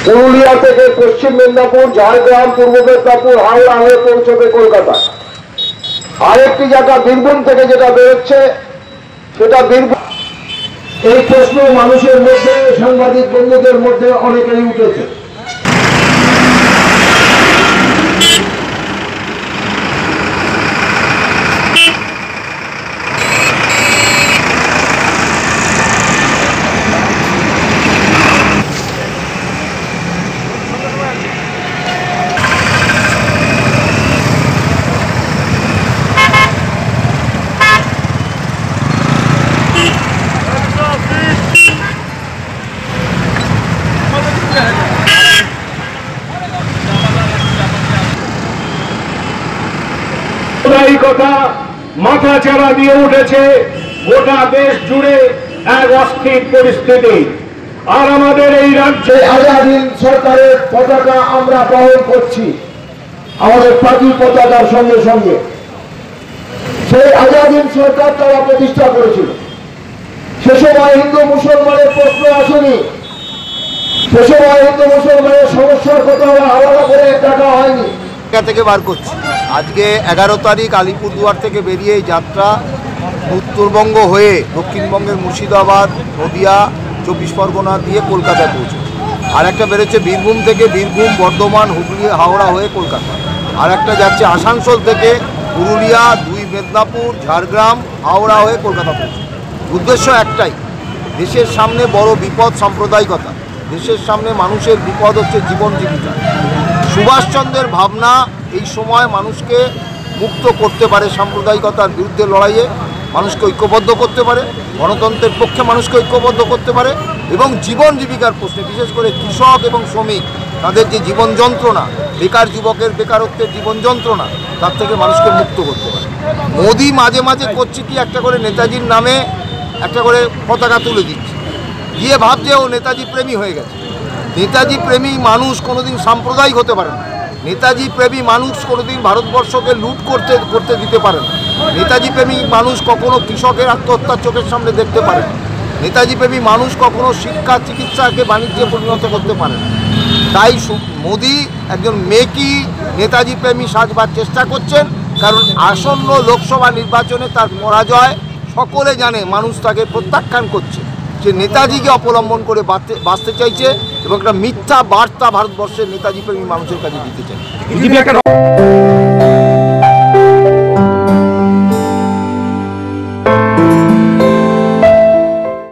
পুরুলিয়া থেকে পশ্চিম মেদিনীপুর, ঝাড়গ্রাম, পূর্ব মেদিনীপুর, হাওড়া হয়ে পৌঁছবে কলকাতা। আরেকটি জায়গা বীরভূম থেকে যেটা বেরোচ্ছে সেটা বীরভূম। এই প্রশ্ন মানুষের মধ্যে, সাংবাদিক বন্ধুদের মধ্যে অনেকেরই উঠেছে। কথা মাথা চাড়া দিয়ে উঠেছে গোটা দেশ জুড়ে এক অস্থির পরিস্থিতি। আর আমাদের এই রাজ্যে আজাদিন সরকারের পতাকা আমরা বহন করছি, আমাদের পার্টির পতাকার সঙ্গে সঙ্গে। সেই আজাদিন সরকার তারা প্রতিষ্ঠা করেছিল। সে সময় হিন্দু মুসলমানের প্রশ্ন আসেনি, সে সময় হিন্দু মুসলমানের সমস্যার কথা আলাদা করে দেখা হয়নি। থেকে বার করছি আজকে 11 তারিখ আলিপুরদুয়ার থেকে বেরিয়ে এই যাত্রা উত্তরবঙ্গ হয়ে দক্ষিণবঙ্গের মুর্শিদাবাদ, নদিয়া, 24 পরগনা দিয়ে কলকাতায় পৌঁছে। আর একটা বেরোচ্ছে বীরভূম থেকে, বীরভূম, বর্ধমান, হুগলি, হাওড়া হয়ে কলকাতা। আর একটা যাচ্ছে আসানসোল থেকে পুরুলিয়া, 2 মেদিনীপুর, ঝাড়গ্রাম, হাওড়া হয়ে কলকাতা পৌঁছে। উদ্দেশ্য একটাই, দেশের সামনে বড় বিপদ সাম্প্রদায়িকতা, দেশের সামনে মানুষের বিপদ হচ্ছে জীবন জীবিকা। সুভাষচন্দ্রের ভাবনা এই সময় মানুষকে মুক্ত করতে পারে, সাম্প্রদায়িকতার বিরুদ্ধে লড়াইয়ে মানুষকে ঐক্যবদ্ধ করতে পারে, গণতন্ত্রের পক্ষে মানুষকে ঐক্যবদ্ধ করতে পারে এবং জীবন জীবিকার প্রশ্নে বিশেষ করে কৃষক এবং শ্রমিক তাদের যে জীবন যন্ত্রণা, বেকার যুবকের বেকারত্বের জীবন যন্ত্রণা, তার থেকে মানুষকে মুক্ত করতে পারে। মোদি মাঝে মাঝে করছে কি, একটা করে নেতাজির নামে একটা করে পতাকা তুলে দিচ্ছে, গিয়ে ভাবছে ও নেতাজি প্রেমী হয়ে গেছে। নেতাজি প্রেমী মানুষ কোনোদিন সাম্প্রদায়িক হতে পারে না। নেতাজি প্রেমী মানুষ কোনোদিন ভারতবর্ষকে লুট করতে দিতে পারে না। নেতাজি প্রেমী মানুষ কখনো কৃষকের আত্মহত্যার চোখের সামনে দেখতে পারে না। নেতাজি প্রেমী মানুষ কখনো শিক্ষা চিকিৎসাকে বাণিজ্যে পরিণত করতে পারে না। তাই মোদি একজন মেকি নেতাজি প্রেমী সাজবার চেষ্টা করছেন, কারণ আসন্ন লোকসভা নির্বাচনে তার পরাজয় সকলে জানে, মানুষ তাকে প্রত্যাখ্যান করছে। সে নেতাজিকে অবলম্বন করে বাঁচতে চাইছে এবং একটা মিথ্যা বার্তা ভারতবর্ষের নেতাজি প্রেমী মানুষের কাছে দিতে চাইছে।